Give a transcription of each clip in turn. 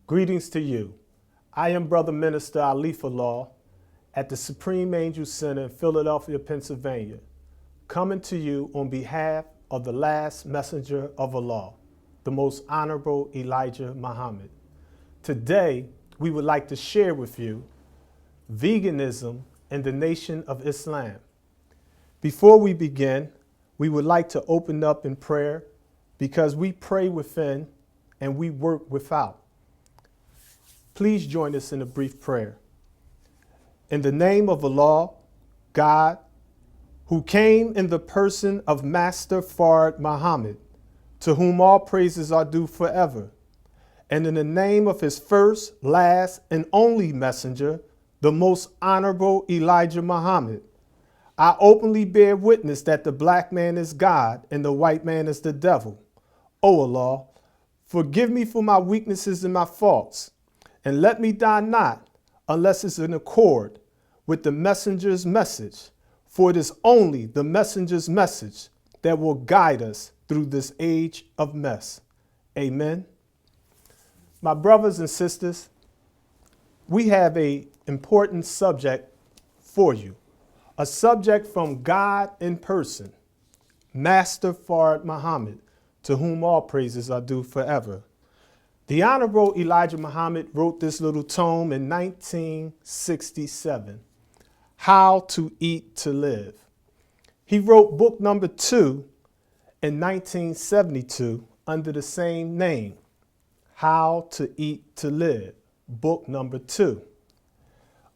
Greetings to you. I am Brother Minister Alif at the Supreme Angel Center in Philadelphia, Pennsylvania, coming to you on behalf of the last messenger of Allah, the most honorable Elijah Muhammad. Today, we would like to share with you veganism in the nation of Islam. Before we begin, we would like to open up in prayer because we pray within and we work without. Please join us in a brief prayer. In the name of Allah, God, who came in the person of Master Fard Muhammad, to whom all praises are due forever, and in the name of his first, last, and only messenger, the most honorable Elijah Muhammad, I openly bear witness that the black man is God and the white man is the devil. O Allah, forgive me for my weaknesses and my faults, and let me die not unless it's in accord with the messenger's message, for it is only the messenger's message that will guide us through this age of mess. Amen. My brothers and sisters, we have an important subject for you, a subject from God in person, Master Fard Muhammad, to whom all praises are due forever. The Honorable Elijah Muhammad wrote this little tome in 1967, How to Eat to Live. He wrote book number 2 in 1972 under the same name, How to Eat to Live, book number 2.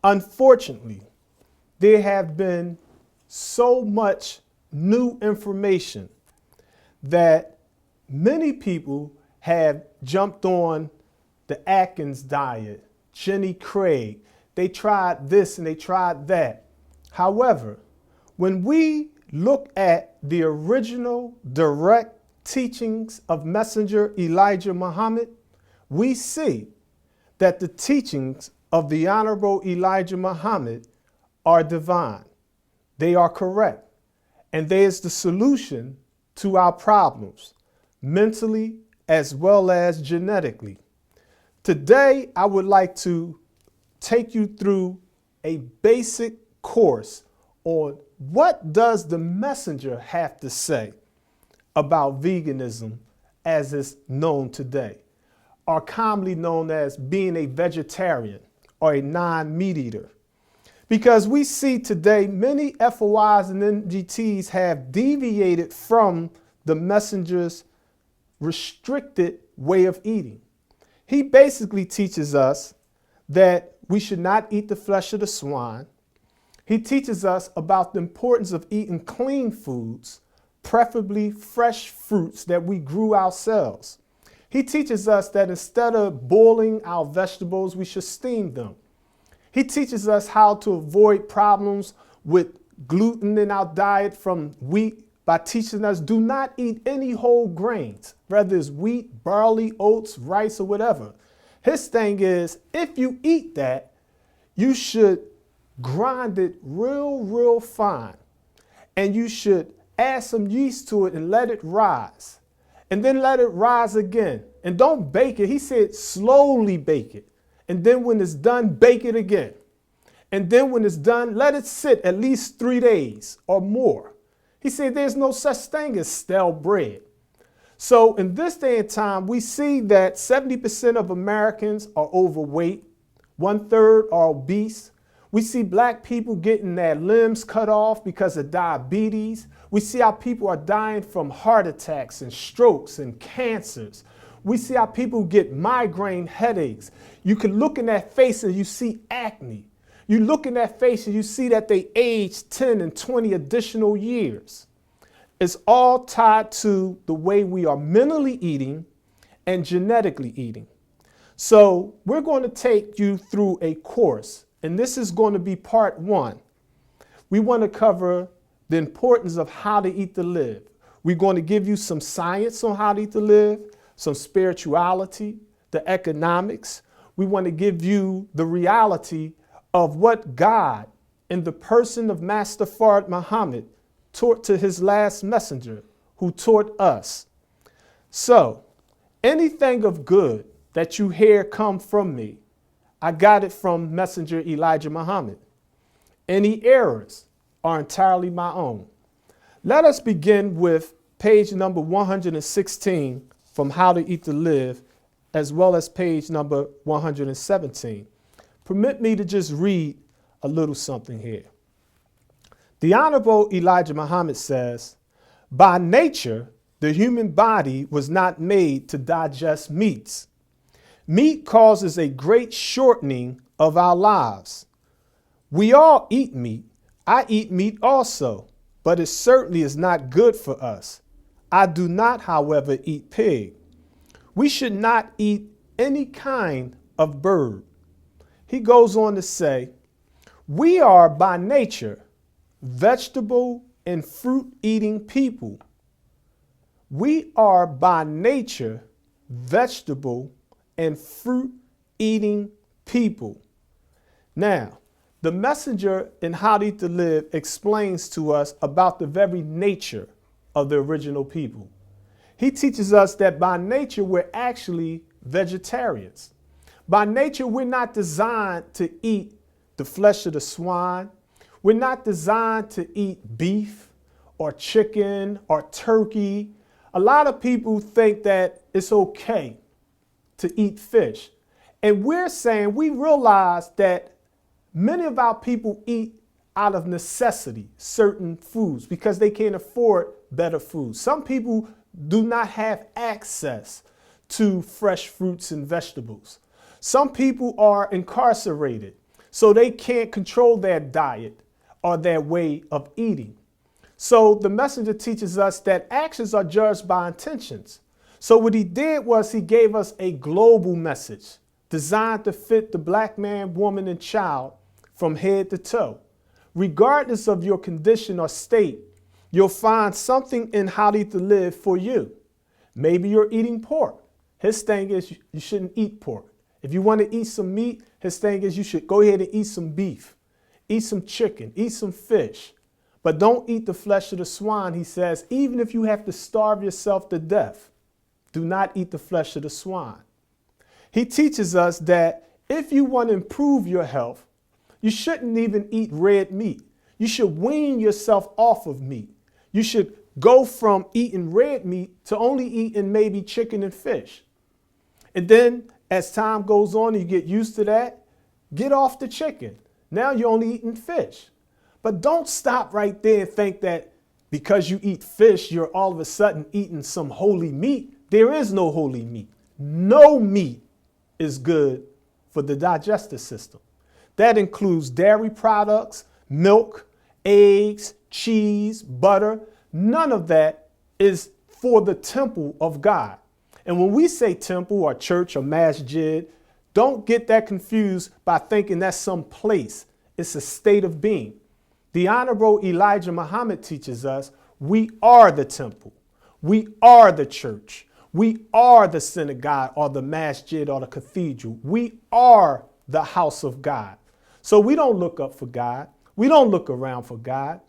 Unfortunately, there have been so much new information that many people have jumped on the Atkins diet, Jenny Craig. They tried this and they tried that. However, when we look at the original direct teachings of Messenger Elijah Muhammad, we see that the teachings of the Honorable Elijah Muhammad are divine. They are correct. And there's the solution to our problems, mentally as well as genetically. Today, I would like to take you through a basic course on what does the messenger have to say about veganism as it's known today, or commonly known as being a vegetarian or a non-meat eater. Because we see today many FOIs and NGTs have deviated from the messenger's restricted way of eating. He basically teaches us that we should not eat the flesh of the swine. He teaches us about the importance of eating clean foods, preferably fresh fruits that we grew ourselves. He teaches us that instead of boiling our vegetables, we should steam them. He teaches us how to avoid problems with gluten in our diet from wheat by teaching us do not eat any whole grains, whether it's wheat, barley, oats, rice, or whatever. His thing is, if you eat that, you should grind it real fine. And you should add some yeast to it and let it rise. And then let it rise again. And don't bake it. He said slowly bake it. And then when it's done, bake it again. And then when it's done, let it sit at least 3 days or more. He said there's no such thing as stale bread. So in this day and time, we see that 70% of Americans are overweight, 1/3 are obese. We see black people getting their limbs cut off because of diabetes. We see how people are dying from heart attacks and strokes and cancers. We see how people get migraine headaches. You can look in that face and you see acne. You look in that face and you see that they age 10 and 20 additional years. It's all tied to the way we are mentally eating and genetically eating. So we're going to take you through a course, and this is going to be part 1. We want to cover the importance of how to eat to live. We're going to give you some science on how to eat to live, some spirituality, the economics. We want to give you the reality of what God, in the person of Master Fard Muhammad, taught to his last messenger, who taught us. So, anything of good that you hear come from me. I got it from Messenger Elijah Muhammad. Any errors are entirely my own. Let us begin with page number 116 from How to Eat to Live, as well as page number 117. Permit me to just read a little something here. The Honorable Elijah Muhammad says, by nature, the human body was not made to digest meats. Meat causes a great shortening of our lives. We all eat meat. I eat meat also, but it certainly is not good for us. I do not, however, eat pig. We should not eat any kind of bird. He goes on to say, we are by nature vegetable and fruit eating people. We are by nature vegetable and fruit eating people. Now, the messenger in How to Eat to Live explains to us about the very nature of the original people. He teaches us that by nature we're actually vegetarians. By nature we're not designed to eat the flesh of the swine. We're not designed to eat beef or chicken or turkey. A lot of people think that it's okay to eat fish. And we're saying we realize that many of our people eat out of necessity certain foods because they can't afford better foods. Some people do not have access to fresh fruits and vegetables. Some people are incarcerated, so they can't control their diet or their way of eating. So the messenger teaches us that actions are judged by intentions. So what he did was he gave us a global message designed to fit the black man, woman, and child from head to toe. Regardless of your condition or state, you'll find something in How to Eat to Live for you. Maybe you're eating pork. His thing is you shouldn't eat pork. If you want to eat some meat, his thing is you should go ahead and eat some beef, eat some chicken, eat some fish. But don't eat the flesh of the swine, he says, even if you have to starve yourself to death. Do not eat the flesh of the swine. He teaches us that if you want to improve your health, you shouldn't even eat red meat. You should wean yourself off of meat. You should go from eating red meat to only eating maybe chicken and fish. And then as time goes on, you get used to that, get off the chicken. Now you're only eating fish. But don't stop right there and think that because you eat fish, you're all of a sudden eating some holy meat. There is no holy meat. No meat is good for the digestive system. That includes dairy products, milk, eggs, cheese, butter. None of that is for the temple of God. And when we say temple or church or masjid, don't get that confused by thinking that's some place. It's a state of being. The Honorable Elijah Muhammad teaches us we are the temple. We are the church. We are the synagogue or the masjid or the cathedral. We are the house of God. So we don't look up for God. We don't look around for God.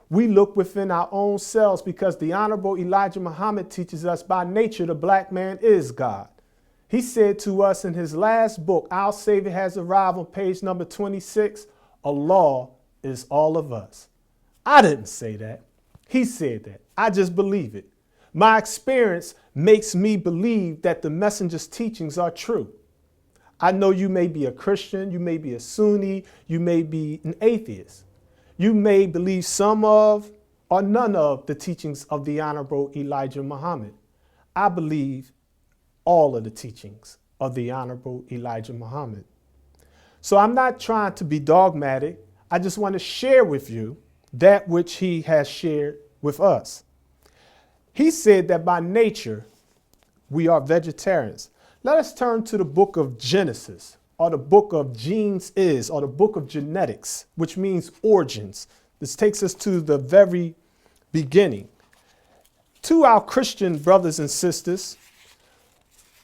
We look within our own selves because the Honorable Elijah Muhammad teaches us by nature the black man is God. He said to us in his last book, Our Savior Has Arrived, on page number 26, Allah is all of us. I didn't say that. He said that. I just believe it. My experience makes me believe that the messenger's teachings are true. I know you may be a Christian, you may be a Sunni, you may be an atheist. You may believe some of or none of the teachings of the Honorable Elijah Muhammad. I believe all of the teachings of the Honorable Elijah Muhammad. So I'm not trying to be dogmatic. I just want to share with you that which he has shared with us. He said that by nature, we are vegetarians. Let us turn to the book of Genesis, or the book of genes is, or the book of genetics, which means origins. This takes us to the very beginning. To our Christian brothers and sisters,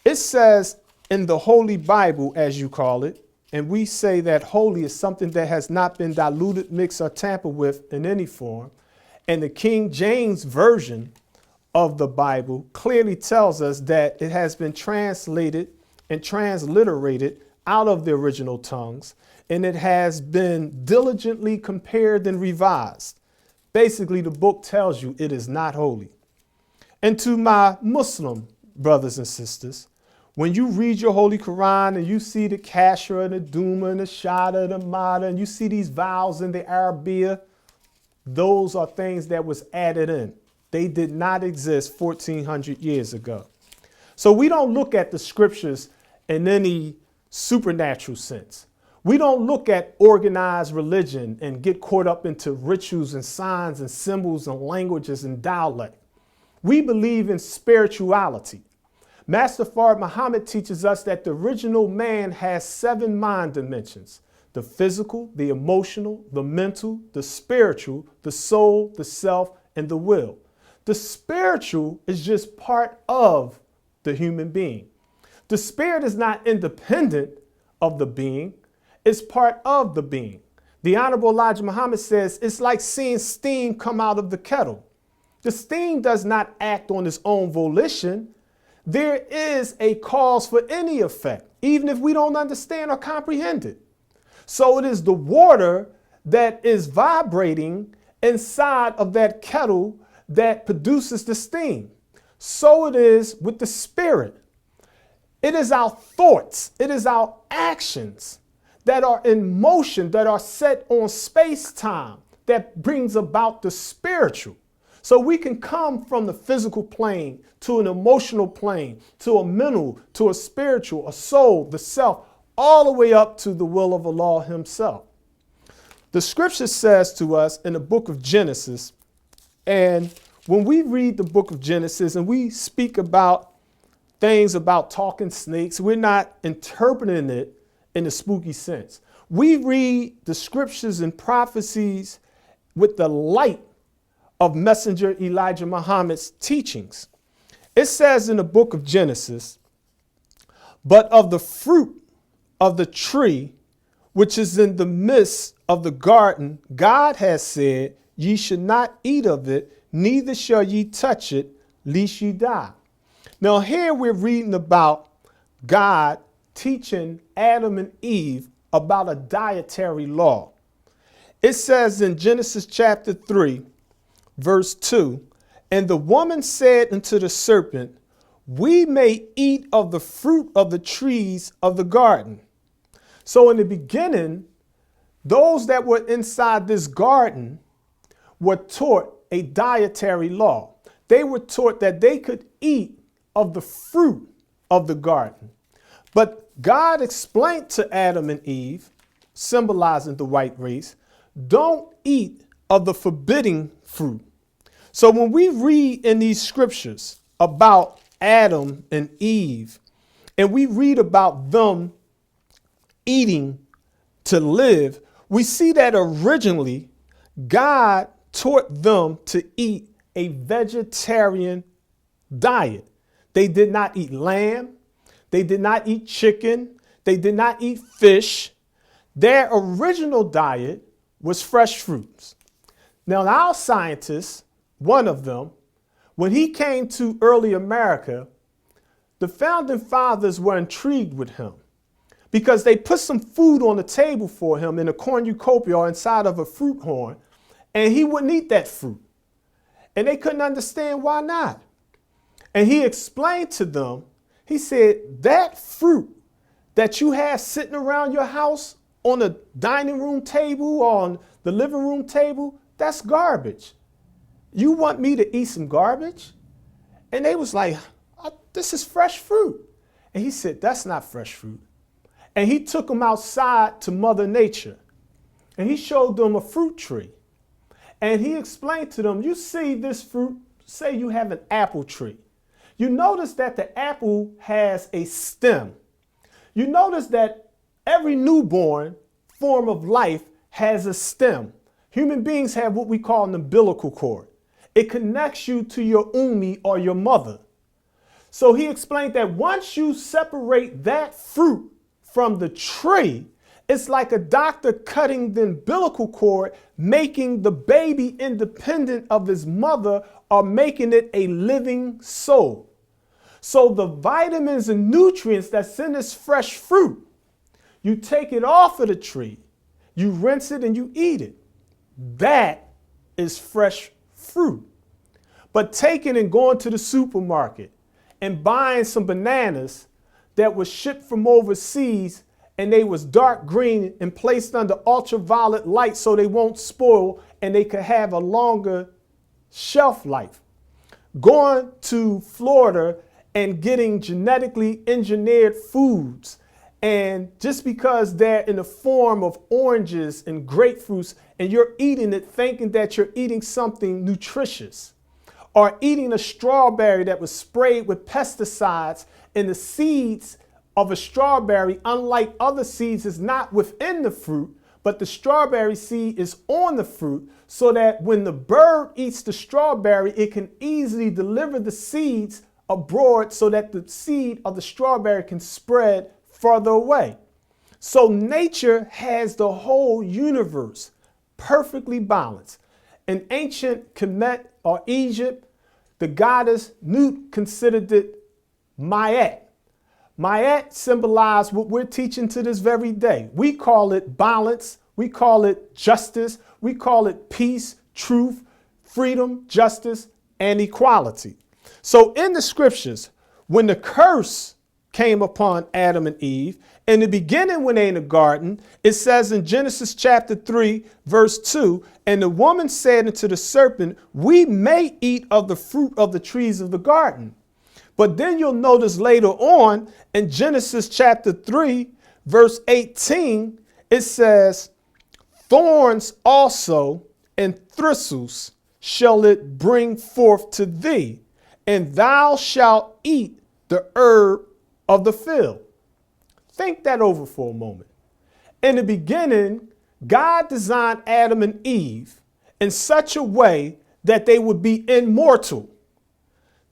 it says in the Holy Bible, as you call it, and we say that holy is something that has not been diluted, mixed, or tampered with in any form. And the King James Version of the Bible clearly tells us that it has been translated and transliterated out of the original tongues, and it has been diligently compared and revised. Basically, the book tells you it is not holy. And to my Muslim brothers and sisters, when you read your Holy Quran and you see the Kasra and the Duma and the Shada and the Mada, and you see these vowels in the Arabiya, those are things that was added in. They did not exist 1400 years ago. So we don't look at the scriptures in any supernatural sense. We don't look at organized religion and get caught up into rituals and signs and symbols and languages and dialect. We believe in spirituality. Master Fard Muhammad teaches us that the original man has 7 mind dimensions: the physical, the emotional, the mental, the spiritual, the soul, the self, and the will. The spiritual is just part of the human being. The spirit is not independent of the being, it's part of the being. The Honorable Elijah Muhammad says it's like seeing steam come out of the kettle. The steam does not act on its own volition. There is a cause for any effect, even if we don't understand or comprehend it. So it is the water that is vibrating inside of that kettle that produces the steam. So it is with the spirit. It is our thoughts, it is our actions that are in motion, that are set on space-time, that brings about the spiritual. So we can come from the physical plane to an emotional plane, to a mental, to a spiritual, a soul, the self, all the way up to the will of Allah himself. The scripture says to us in the book of Genesis, and when we read the book of Genesis and we speak about things about talking snakes, we're not interpreting it in a spooky sense. We read the scriptures and prophecies with the light of Messenger Elijah Muhammad's teachings. It says in the book of Genesis, "But of the fruit of the tree which is in the midst of the garden, God has said, ye should not eat of it, neither shall ye touch it, lest ye die." Now here we're reading about God teaching Adam and Eve about a dietary law. It says in Genesis chapter 3, verse 2, "And the woman said unto the serpent, we may eat of the fruit of the trees of the garden." So in the beginning, those that were inside this garden were taught a dietary law. They were taught that they could eat of the fruit of the garden. But God explained to Adam and Eve, symbolizing the white race, don't eat of the forbidding fruit. So when we read in these scriptures about Adam and Eve, and we read about them eating to live, we see that originally God taught them to eat a vegetarian diet. They did not eat lamb. They did not eat chicken. They did not eat fish. Their original diet was fresh fruits. Now, our scientists, one of them, when he came to early America, the founding fathers were intrigued with him because they put some food on the table for him in a cornucopia or inside of a fruit horn, and he wouldn't eat that fruit. And they couldn't understand why not. And he explained to them, he said, that fruit that you have sitting around your house on the dining room table or on the living room table, that's garbage. You want me to eat some garbage? And they was like, this is fresh fruit. And he said, that's not fresh fruit. And he took them outside to Mother Nature. And he showed them a fruit tree. And he explained to them, you see this fruit, say you have an apple tree. You notice that the apple has a stem. You notice that every newborn form of life has a stem. Human beings have what we call an umbilical cord. It connects you to your umi or your mother. So he explained that once you separate that fruit from the tree, it's like a doctor cutting the umbilical cord, making the baby independent of his mother or making it a living soul. So the vitamins and nutrients that's in this fresh fruit, you take it off of the tree, you rinse it and you eat it. That is fresh fruit. But taking and going to the supermarket and buying some bananas that was shipped from overseas and they was dark green and placed under ultraviolet light so they won't spoil and they could have a longer shelf life. Going to Florida and getting genetically engineered foods, and just because they're in the form of oranges and grapefruits and you're eating it thinking that you're eating something nutritious, or eating a strawberry that was sprayed with pesticides and the seeds of a strawberry, unlike other seeds, is not within the fruit, but the strawberry seed is on the fruit so that when the bird eats the strawberry, it can easily deliver the seeds abroad so that the seed of the strawberry can spread further away. So nature has the whole universe perfectly balanced. In ancient Kemet or Egypt, the goddess Nut considered it Ma'at. Ma'at symbolized what we're teaching to this very day. We call it balance, we call it justice, we call it peace, truth, freedom, justice, and equality. So in the scriptures, when the curse came upon Adam and Eve, in the beginning when they're in the garden, it says in Genesis chapter 3, verse 2, and the woman said unto the serpent, we may eat of the fruit of the trees of the garden. But then you'll notice later on in Genesis chapter 3, verse 18, it says, thorns also and thistles shall it bring forth to thee, and thou shalt eat the herb of the field. Think that over for a moment. In the beginning, God designed Adam and Eve in such a way that they would be immortal.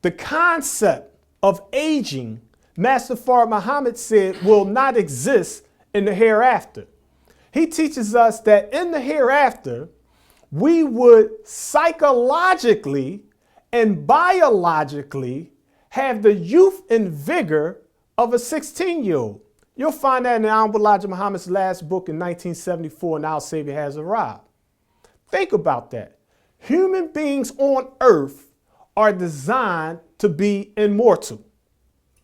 The concept of aging, Master Fard Muhammad said, will not exist in the hereafter. He teaches us that in the hereafter, we would psychologically and biologically have the youth and vigor of a 16-year-old. You'll find that in Honorable Elijah Muhammad's last book in 1974, And Our Savior Has Arrived. Think about that. Human beings on earth are designed to be immortal.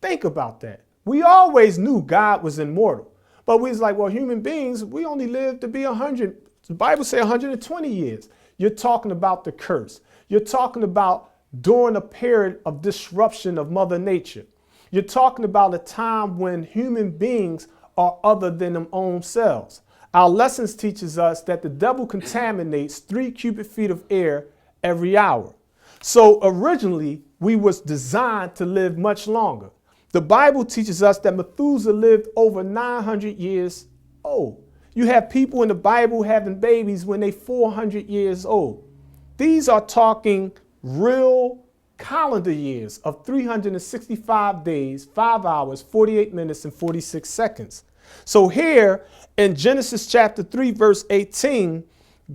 Think about that. We always knew God was immortal, but we was like, well, human beings, we only live to be 100. The Bible says 120 years. You're talking about the curse. You're talking about during a period of disruption of Mother Nature. You're talking about a time when human beings are other than their own selves. Our lessons teaches us that the devil contaminates 3 cubic feet of air every hour. So originally, we was designed to live much longer. The Bible teaches us that Methuselah lived over 900 years old. You have people in the Bible having babies when they 400 years old. These are talking real calendar years of 365 days, 5 hours, 48 minutes, and 46 seconds. So here in Genesis chapter 3, verse 18,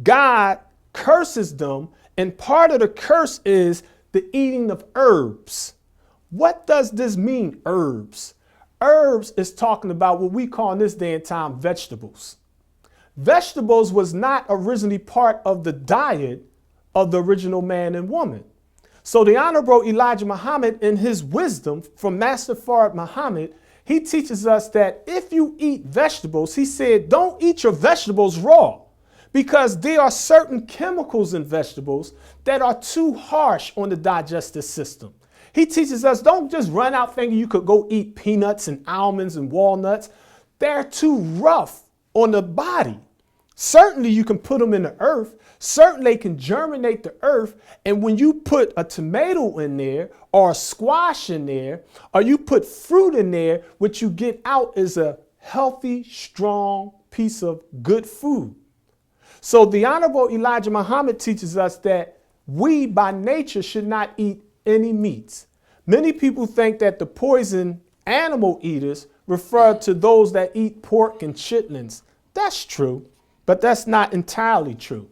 God curses them, and part of the curse is the eating of herbs. What does this mean, herbs? Herbs is talking about what we call in this day and time vegetables. Vegetables was not originally part of the diet of the original man and woman. So the Honorable Elijah Muhammad, in his wisdom from Master Fard Muhammad, he teaches us that if you eat vegetables, he said, don't eat your vegetables raw, because there are certain chemicals in vegetables that are too harsh on the digestive system. He teaches us, don't just run out thinking you could go eat peanuts and almonds and walnuts. They're too rough on the body. Certainly you can put them in the earth. Certainly they can germinate the earth. And when you put a tomato in there or a squash in there, or you put fruit in there, what you get out is a healthy, strong piece of good food. So the Honorable Elijah Muhammad teaches us that we by nature should not eat any meats. Many people think that the poison animal eaters refer to those that eat pork and chitlins. That's true, but that's not entirely true.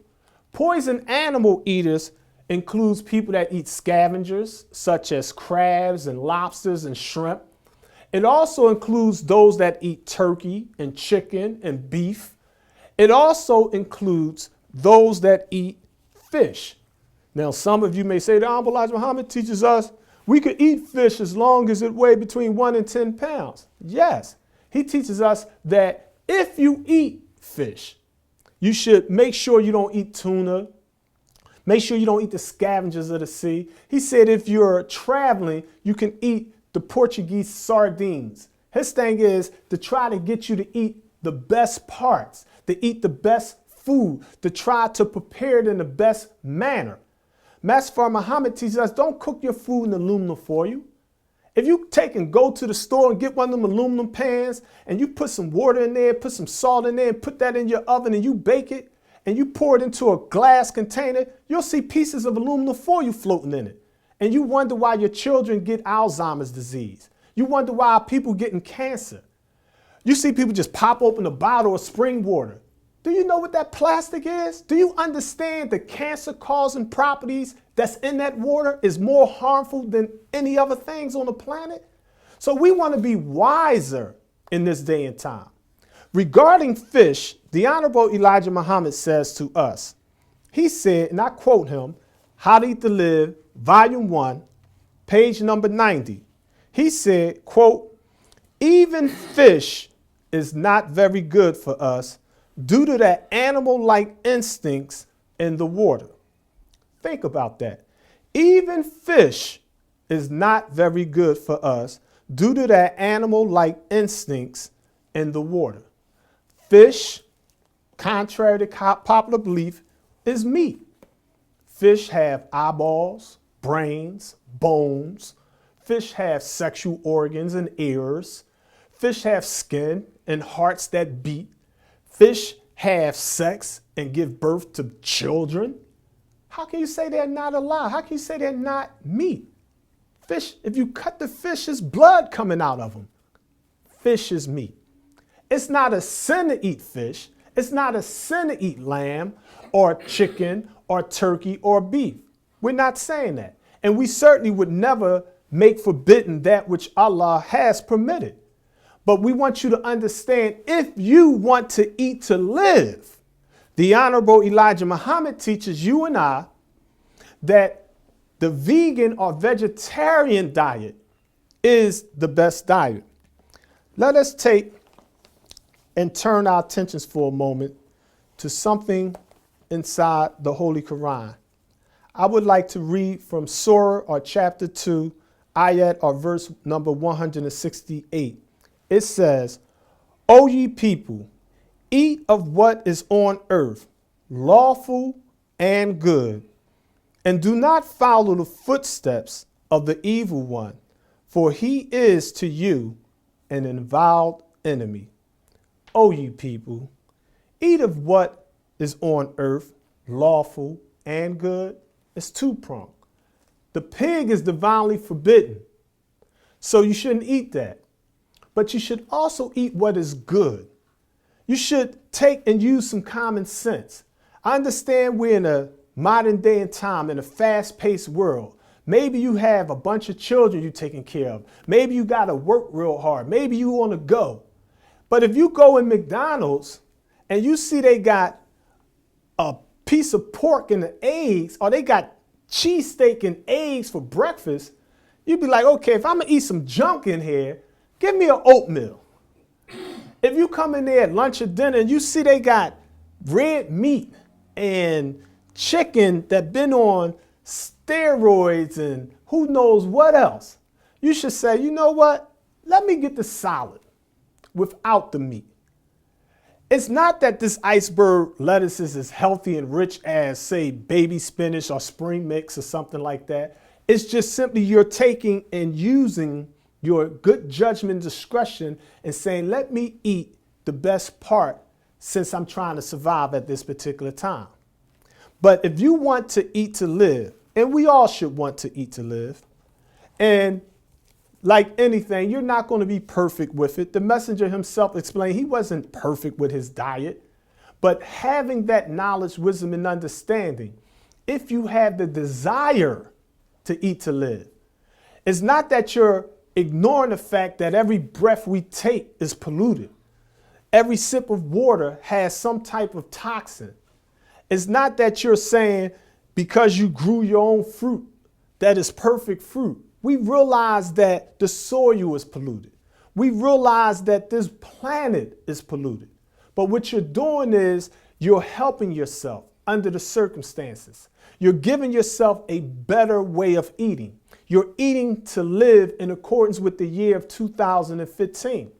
Poison animal eaters includes people that eat scavengers, such as crabs and lobsters and shrimp. It also includes those that eat turkey and chicken and beef. It also includes those that eat fish. Now, some of you may say, the Honorable Elijah Muhammad teaches us we could eat fish as long as it weighs between 1 and 10 pounds. Yes, he teaches us that if you eat fish, you should make sure you don't eat tuna. Make sure you don't eat the scavengers of the sea. He said if you're traveling, you can eat the Portuguese sardines. His thing is to try to get you to eat the best parts, to eat the best food, to try to prepare it in the best manner. Master Muhammad teaches us don't cook your food in aluminum foil. If you take and go to the store and get one of them aluminum pans and you put some water in there, put some salt in there and put that in your oven and you bake it and you pour it into a glass container, you'll see pieces of aluminum foil floating in it. And you wonder why your children get Alzheimer's disease. You wonder why people getting cancer. You see people just pop open a bottle of spring water. Do you know what that plastic is? Do you understand the cancer-causing properties that's in that water is more harmful than any other things on the planet? So we want to be wiser in this day and time. Regarding fish, the Honorable Elijah Muhammad says to us, he said, and I quote him, How to Eat to Live, Volume 1, page number 90. He said, quote, even fish is not very good for us due to their animal-like instincts in the water. Think about that. Even fish is not very good for us due to their animal-like instincts in the water. Fish, contrary to popular belief, is meat. Fish have eyeballs, brains, bones. Fish have sexual organs and ears. Fish have skin and hearts that beat. Fish have sex and give birth to children. How can you say they're not alive? How can you say they're not meat? Fish, if you cut the fish, there's blood coming out of them. Fish is meat. It's not a sin to eat fish. It's not a sin to eat lamb or chicken or turkey or beef. We're not saying that. And we certainly would never make forbidden that which Allah has permitted. But we want you to understand, if you want to eat to live, the Honorable Elijah Muhammad teaches you and I that the vegan or vegetarian diet is the best diet. Let us take and turn our attentions for a moment to something inside the Holy Quran. I would like to read from Surah or chapter 2, ayat or verse number 168. It says, O ye people, eat of what is on earth, lawful and good, and do not follow the footsteps of the evil one, for he is to you an avowed enemy. O ye people, eat of what is on earth, lawful and good. It's two-pronged. The pig is divinely forbidden, so you shouldn't eat that. But you should also eat what is good. You should take and use some common sense. I understand we're in a modern day and time, in a fast-paced world. Maybe you have a bunch of children you're taking care of. Maybe you got to work real hard. Maybe you want to go. But if you go in McDonald's and you see they got a piece of pork and the eggs, or they got cheesesteak and eggs for breakfast, you'd be like, okay, if I'm going to eat some junk in here, give me an oatmeal. If you come in there at lunch or dinner and you see they got red meat and chicken that been on steroids and who knows what else, you should say, you know what? Let me get the salad without the meat. It's not that this iceberg lettuce is as healthy and rich as, say, baby spinach or spring mix or something like that. It's just simply you're taking and using your good judgment and discretion and saying, let me eat the best part since I'm trying to survive at this particular time. But if you want to eat to live, and we all should want to eat to live, and like anything, you're not going to be perfect with it. The messenger himself explained he wasn't perfect with his diet, but having that knowledge, wisdom, and understanding, if you have the desire to eat to live. It's not that you're ignoring the fact that every breath we take is polluted. Every sip of water has some type of toxin. It's not that you're saying because you grew your own fruit, that is perfect fruit. We realize that the soil is polluted. We realize that this planet is polluted. But what you're doing is you're helping yourself under the circumstances. You're giving yourself a better way of eating. You're eating to live in accordance with the year of 2015.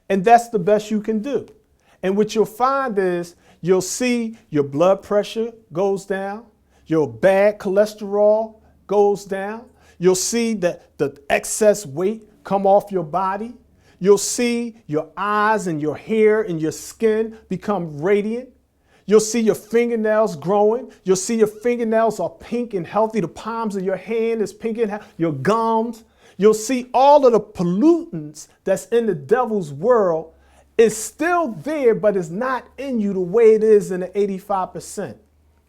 And that's the best you can do. And what you'll find is you'll see your blood pressure goes down, your bad cholesterol goes down. You'll see that the excess weight come off your body. You'll see your eyes and your hair and your skin become radiant. You'll see your fingernails growing. You'll see your fingernails are pink and healthy. The palms of your hand is pink and healthy. Your gums. You'll see all of the pollutants that's in the devil's world is still there, but it's not in you the way it is in the 85%.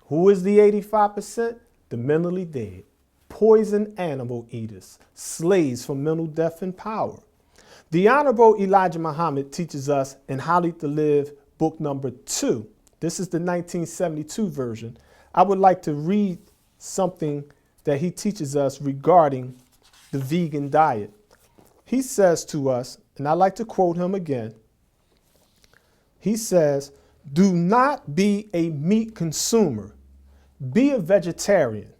Who is the 85%? The mentally dead, poison animal eaters, slaves for mental death and power. The Honorable Elijah Muhammad teaches us in How to Live, book number 2. This is the 1972 version. I would like to read something that he teaches us regarding the vegan diet. He says to us, and I like to quote him again. He says, "Do not be a meat consumer. Be a vegetarian.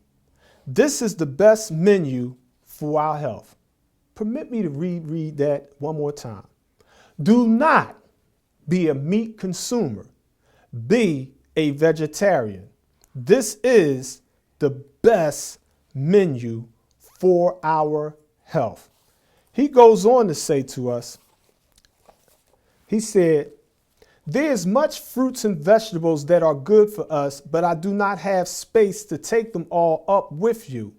This is the best menu for our health." Permit me to reread that one more time. Do not be a meat consumer. Be a vegetarian. This is the best menu for our health. He goes on to say to us, he said, "There's much fruits and vegetables that are good for us, but I do not have space to take them all up with you.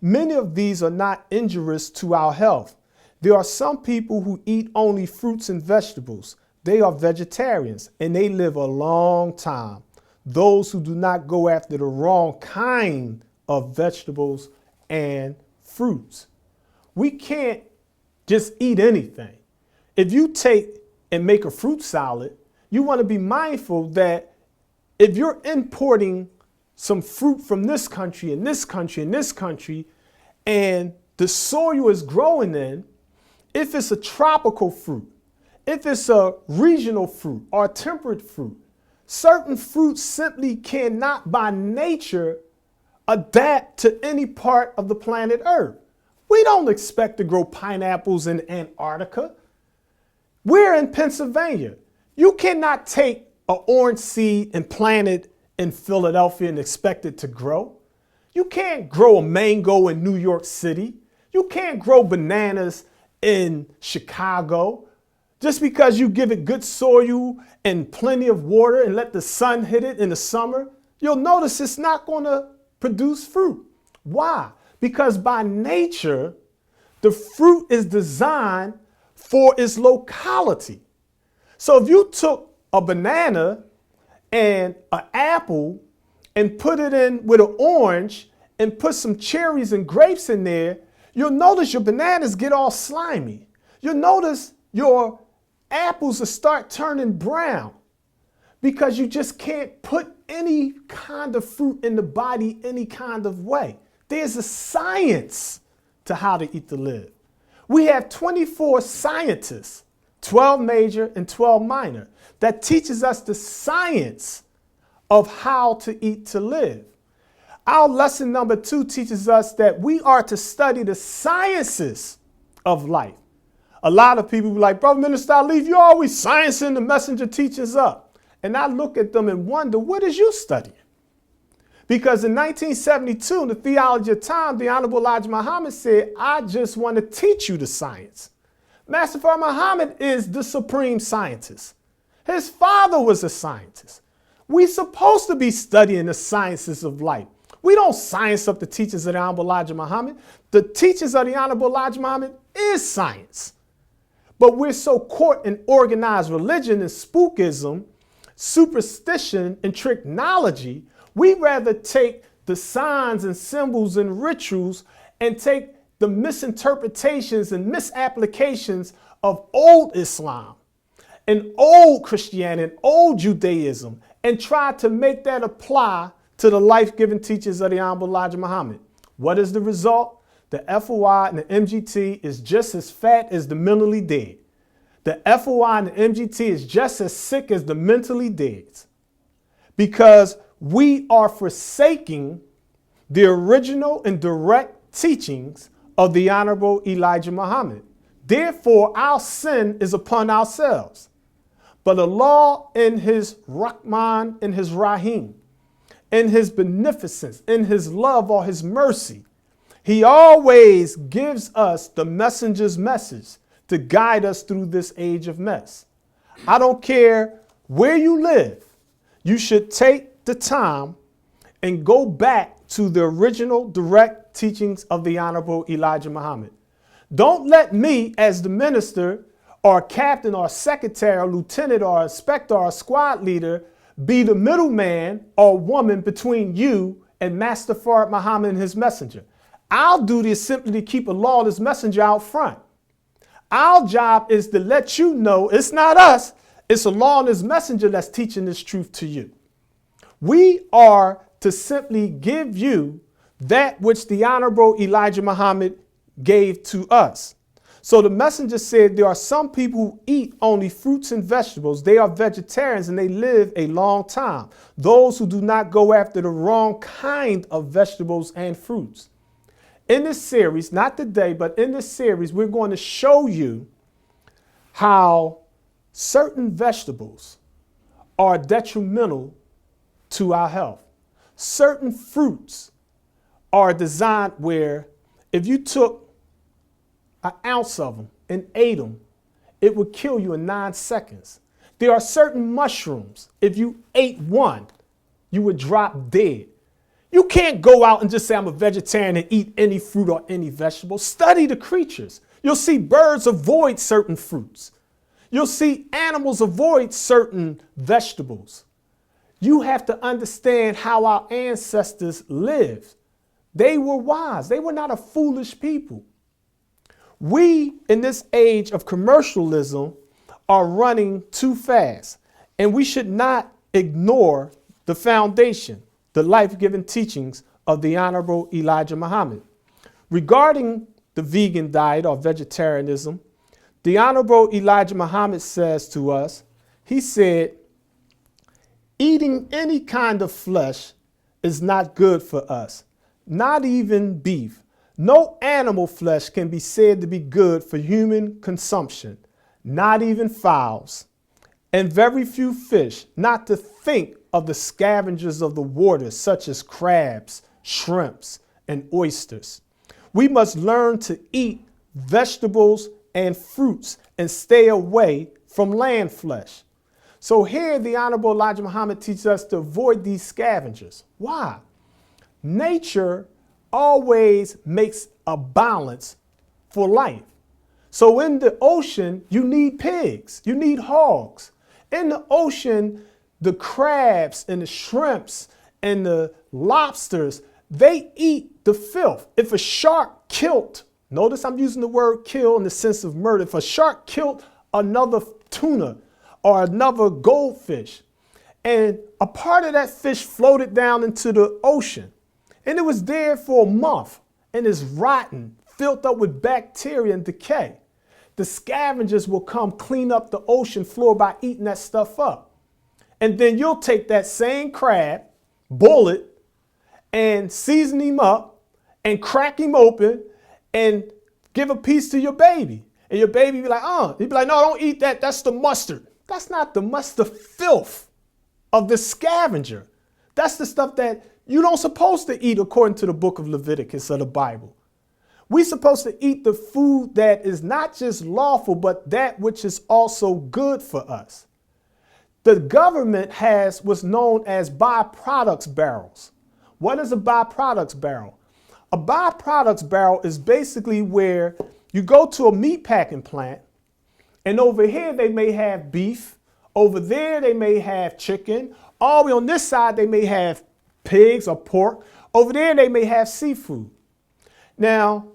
Many of these are not injurious to our health. There are some people who eat only fruits and vegetables. They are vegetarians and they live a long time. Those who do not go after the wrong kind of vegetables and fruits." We can't just eat anything. If you take and make a fruit salad, you want to be mindful that if you're importing some fruit from this country and this country and this country, and the soil is growing in, if it's a tropical fruit, if it's a regional fruit or a temperate fruit, certain fruits simply cannot by nature adapt to any part of the planet Earth. We don't expect to grow pineapples in Antarctica. We're in Pennsylvania. You cannot take an orange seed and plant it in Philadelphia and expect it to grow. You can't grow a mango in New York City. You can't grow bananas in Chicago. Just because you give it good soil and plenty of water and let the sun hit it in the summer, you'll notice it's not going to produce fruit. Why? Because by nature, the fruit is designed for its locality. So if you took a banana and an apple and put it in with an orange and put some cherries and grapes in there, you'll notice your bananas get all slimy. You'll notice your apples will start turning brown because you just can't put any kind of fruit in the body any kind of way. There's a science to how to eat to live. We have 24 scientists, 12 major and 12 minor, that teaches us the science of how to eat to live. Our lesson number 2 teaches us that we are to study the sciences of life. A lot of people be like, "Brother Minister Alif, you're always sciencing the messenger teachings up." And I look at them and wonder, what is you studying? Because in 1972, in the Theology of Time, the Honorable Elijah Muhammad said, "I just want to teach you the science." Master Fard Muhammad is the supreme scientist. His father was a scientist. We're supposed to be studying the sciences of life. We don't science up the teachings of the Honorable Elijah Muhammad. The teachings of the Honorable Elijah Muhammad is science. But we're so caught in organized religion and spookism, superstition, and technology, we rather take the signs and symbols and rituals and take the misinterpretations and misapplications of old Islam and old Christianity and old Judaism and try to make that apply to the life-giving teachings of the Honorable Elijah Muhammad. What is the result? The FOI and the MGT is just as fat as the mentally dead. The FOI and the MGT is just as sick as the mentally dead, because we are forsaking the original and direct teachings of the Honorable Elijah Muhammad. Therefore, our sin is upon ourselves. But Allah, in His Rahman, in His Rahim, in His beneficence, in His love or His mercy, He always gives us the messenger's message to guide us through this age of mess. I don't care where you live, you should take the time and go back to the original direct teachings of the Honorable Elijah Muhammad. Don't let me, as the minister or captain or secretary or lieutenant or inspector or squad leader, be the middleman or woman between you and Master Fard Muhammad and his messenger. Our duty is simply to keep a lawless messenger out front. Our job is to let you know it's not us, it's a lawless messenger that's teaching this truth to you. We are to simply give you that which the Honorable Elijah Muhammad gave to us. So the messenger said there are some people who eat only fruits and vegetables. They are vegetarians and they live a long time. Those who do not go after the wrong kind of vegetables and fruits. In this series, not today, but in this series, we're going to show you how certain vegetables are detrimental to our health. Certain fruits are designed where if you took an ounce of them and ate them, it would kill you in 9 seconds. There are certain mushrooms, if you ate one, you would drop dead. You can't go out and just say I'm a vegetarian and eat any fruit or any vegetable. Study the creatures. You'll see birds avoid certain fruits. You'll see animals avoid certain vegetables. You have to understand how our ancestors lived. They were wise. They were not a foolish people. We, in this age of commercialism, are running too fast, and we should not ignore the foundation, the life-giving teachings of the Honorable Elijah Muhammad. Regarding the vegan diet or vegetarianism, the Honorable Elijah Muhammad says to us, he said, eating any kind of flesh is not good for us, not even beef. No animal flesh can be said to be good for human consumption, not even fowls, and very few fish, not to think of the scavengers of the waters, such as crabs, shrimps, and oysters. We must learn to eat vegetables and fruits and stay away from land flesh. So here the Honorable Elijah Muhammad teaches us to avoid these scavengers. Why? Nature always makes a balance for life. So in the ocean, you need pigs, you need hogs. In the ocean, the crabs and the shrimps and the lobsters, they eat the filth. If a shark killed, notice I'm using the word kill in the sense of murder. If a shark killed another tuna or another goldfish, and a part of that fish floated down into the ocean, and it was there for a month and is rotten, filled up with bacteria and decay, the scavengers will come clean up the ocean floor by eating that stuff up. And then you'll take that same crab, boil it, and season him up and crack him open and give a piece to your baby. And your baby be like, he'd be like, no, don't eat that. That's the mustard. That's not the mustard, filth of the scavenger. That's the stuff that you don't supposed to eat according to the book of Leviticus of the Bible. We're supposed to eat the food that is not just lawful, but that which is also good for us. The government has what's known as byproducts barrels. What is a byproducts barrel? A byproducts barrel is basically where you go to a meat packing plant, and over here they may have beef, over there they may have chicken, all the way on this side they may have pigs or pork, Over there, they may have seafood. Now,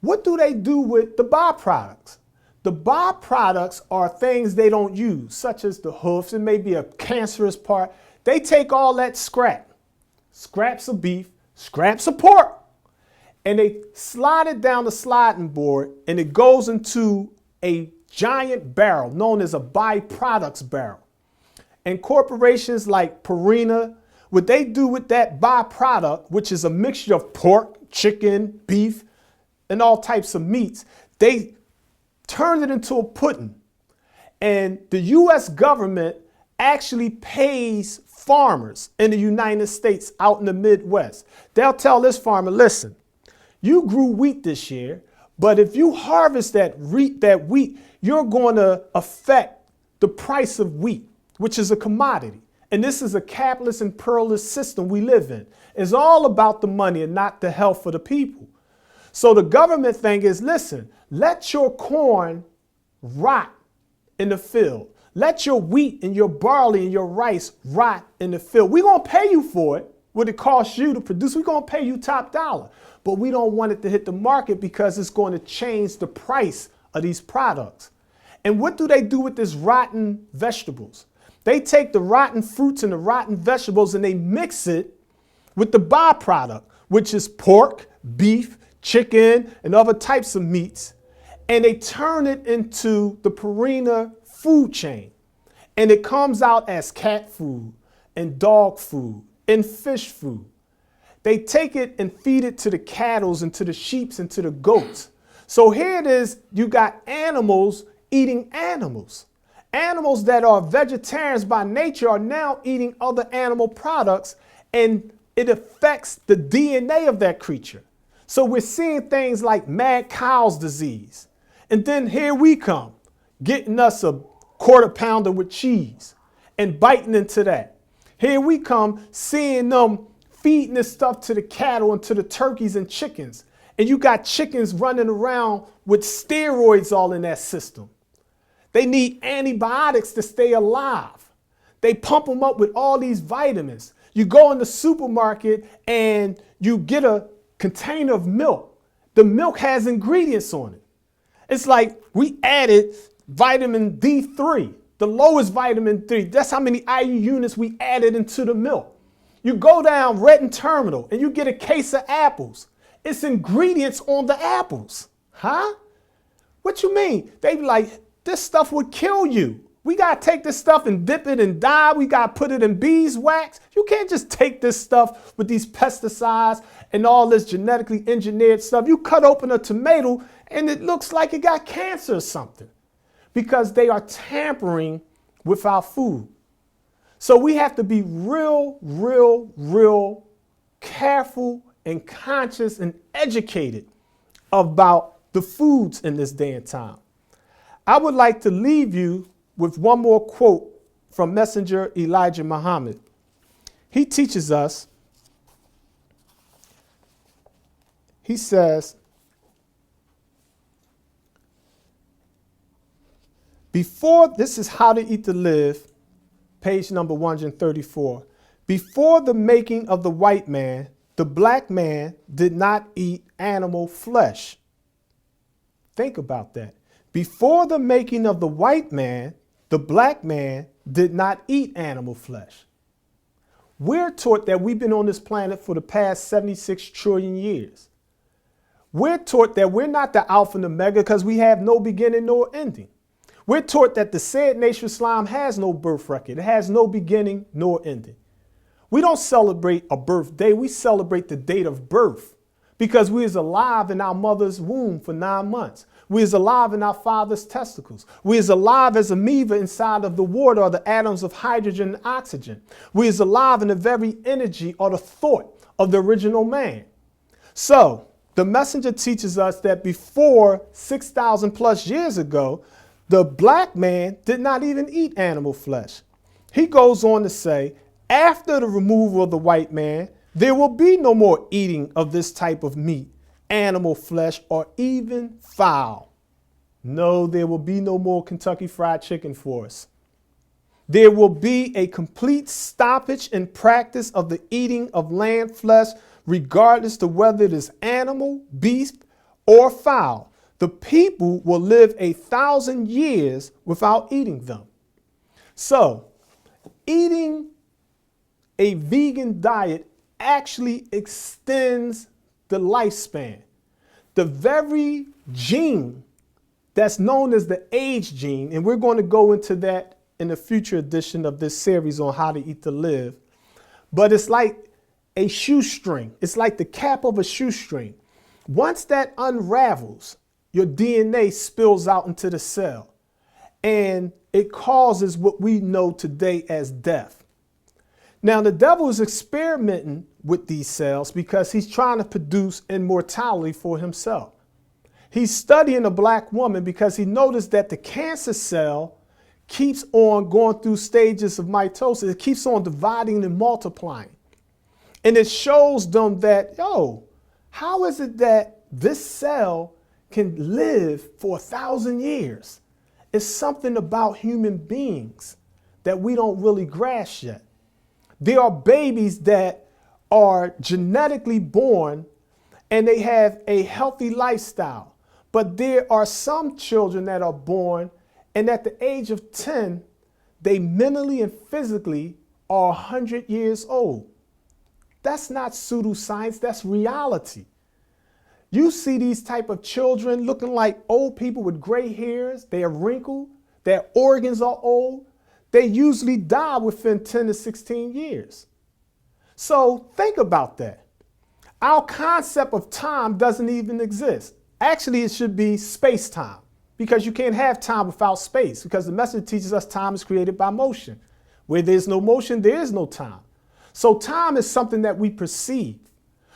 what do they do with the byproducts? The byproducts are things they don't use, such as the hoofs. It may be a cancerous part. They take all that scraps of beef, scraps of pork, and they slide it down the sliding board, and it goes into a giant barrel known as a byproducts barrel. And corporations like Purina, what they do with that byproduct, which is a mixture of pork, chicken, beef, and all types of meats, they turn it into a pudding. And the US government actually pays farmers in the United States out in the Midwest. They'll tell this farmer, listen, you grew wheat this year, but if you harvest that wheat, you're going to affect the price of wheat, which is a commodity. And this is a capitalist imperialist system we live in. It's all about the money and not the health of the people. So the government thing is, listen, let your corn rot in the field. Let your wheat and your barley and your rice rot in the field. We're going to pay you for it, what it costs you to produce. We're going to pay you top dollar. But we don't want it to hit the market because it's going to change the price of these products. And what do they do with this rotten vegetables? They take the rotten fruits and the rotten vegetables and they mix it with the byproduct, which is pork, beef, chicken, and other types of meats. And they turn it into the Purina food chain. And it comes out as cat food and dog food and fish food. They take it and feed it to the cattle and to the sheep and to the goats. So here it is, you got animals eating animals. Animals that are vegetarians by nature are now eating other animal products, and it affects the DNA of that creature. So we're seeing things like mad cow's disease. And then here we come, getting us a quarter pounder with cheese and biting into that. Here we come, seeing them feeding this stuff to the cattle and to the turkeys and chickens. And you got chickens running around with steroids all in that system. They need antibiotics to stay alive. They pump them up with all these vitamins. You go in the supermarket and you get a container of milk. The milk has ingredients on it. It's like we added vitamin D3, the lowest vitamin 3. That's how many IU units we added into the milk. You go down Redden Terminal and you get a case of apples. It's ingredients on the apples. Huh? What you mean? They be like, this stuff would kill you. We got to take this stuff and dip it and dye. We got to put it in beeswax. You can't just take this stuff with these pesticides and all this genetically engineered stuff. You cut open a tomato and it looks like it got cancer or something because they are tampering with our food. So we have to be real careful and conscious and educated about the foods in this day and time. I would like to leave you with one more quote from Messenger Elijah Muhammad. He teaches us, he says, this is How to Eat to Live, page number 134. Before the making of the white man, the black man did not eat animal flesh. Think about that. Before the making of the white man, the black man did not eat animal flesh. We're taught that we've been on this planet for the past 76 trillion years. We're taught that we're not the Alpha and Omega because we have no beginning nor ending. We're taught that the said Nation of Islam has no birth record. It has no beginning nor ending. We don't celebrate a birthday. We celebrate the date of birth because we was alive in our mother's womb for 9 months. We is alive in our father's testicles. We is alive as amoeba inside of the water or the atoms of hydrogen and oxygen. We is alive in the very energy or the thought of the original man. So the messenger teaches us that before 6,000 plus years ago, the black man did not even eat animal flesh. He goes on to say, after the removal of the white man, there will be no more eating of this type of meat, animal flesh, or even fowl. No, there will be no more Kentucky Fried Chicken for us. There will be a complete stoppage in practice of the eating of land flesh, regardless to whether it is animal, beast, or fowl. The people will live 1,000 years without eating them. So, eating a vegan diet actually extends the lifespan. The very gene that's known as the age gene, and we're going to go into that in a future edition of this series on how to eat to live, but it's like a shoestring. It's like the cap of a shoestring. Once that unravels, your DNA spills out into the cell, and it causes what we know today as death. Now, the devil is experimenting with these cells because he's trying to produce immortality for himself. He's studying a black woman because he noticed that the cancer cell keeps on going through stages of mitosis. It keeps on dividing and multiplying. And it shows them that, how is it that this cell can live for 1,000 years? It's something about human beings that we don't really grasp yet. There are babies that are genetically born and they have a healthy lifestyle. But there are some children that are born and at the age of 10, they mentally and physically are 100 years old. That's not pseudoscience, that's reality. You see these type of children looking like old people with gray hairs, they are wrinkled, their organs are old. They usually die within 10 to 16 years. So think about that. Our concept of time doesn't even exist. Actually, it should be space-time, because you can't have time without space, because the message teaches us time is created by motion. Where there's no motion, there is no time. So time is something that we perceive.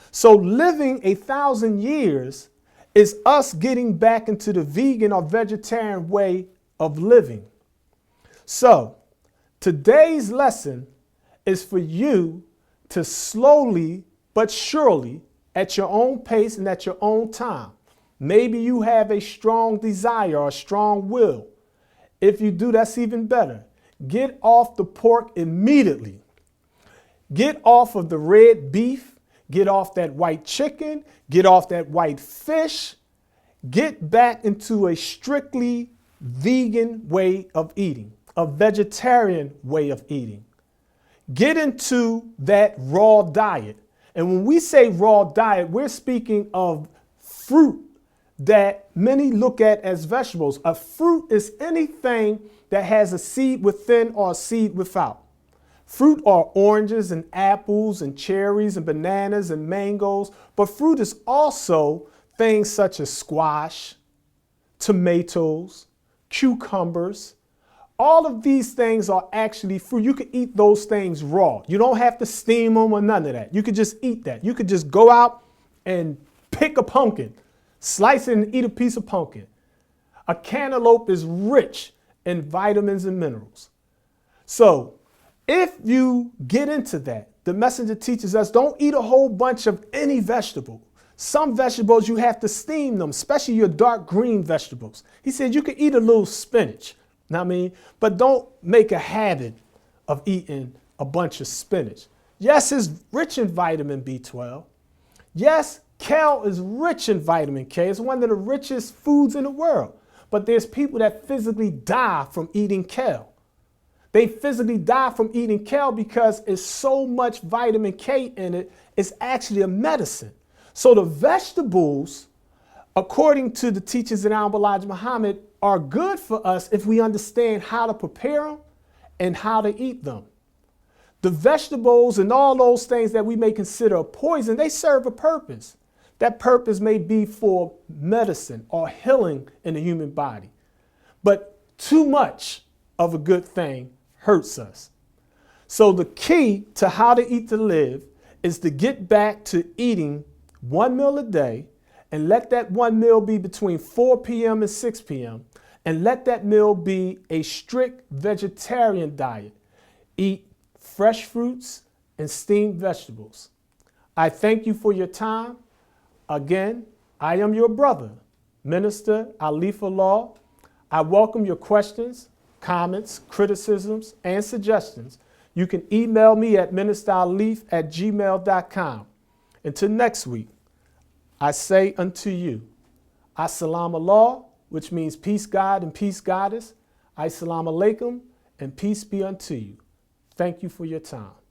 So living 1,000 years is us getting back into the vegan or vegetarian way of living. So today's lesson is for you to slowly but surely, at your own pace and at your own time. Maybe you have a strong desire or a strong will. If you do, that's even better. Get off the pork immediately. Get off of the red beef. Get off that white chicken. Get off that white fish. Get back into a strictly vegan way of eating, a vegetarian way of eating. Get into that raw diet. And when we say raw diet, we're speaking of fruit that many look at as vegetables. A fruit is anything that has a seed within or a seed without. Fruit are oranges and apples and cherries and bananas and mangoes, but fruit is also things such as squash, tomatoes, cucumbers. All of these things are actually fruit. You can eat those things raw. You don't have to steam them or none of that. You could just eat that. You could just go out and pick a pumpkin, slice it and eat a piece of pumpkin. A cantaloupe is rich in vitamins and minerals. So if you get into that, the messenger teaches us don't eat a whole bunch of any vegetable. Some vegetables you have to steam them, especially your dark green vegetables. He said you can eat a little spinach. But don't make a habit of eating a bunch of spinach. Yes, it's rich in vitamin B12. Yes, kale is rich in vitamin K. It's one of the richest foods in the world. But there's people that physically die from eating kale. They physically die from eating kale because it's so much vitamin K in it, it's actually a medicine. So the vegetables, according to the teachings of Elijah Muhammad, are good for us if we understand how to prepare them and how to eat them. The vegetables and all those things that we may consider a poison, they serve a purpose. That purpose may be for medicine or healing in the human body. But too much of a good thing hurts us. So the key to how to eat to live is to get back to eating one meal a day, and let that one meal be between 4 p.m. and 6 p.m. And let that meal be a strict vegetarian diet. Eat fresh fruits and steamed vegetables. I thank you for your time. Again, I am your brother, Minister Alif. I welcome your questions, comments, criticisms, and suggestions, you can email me at ministeralif@gmail.com. Until next week, I say unto you, Assalamu Allah, which means peace God and peace goddess. Assalamu alaikum, and peace be unto you. Thank you for your time.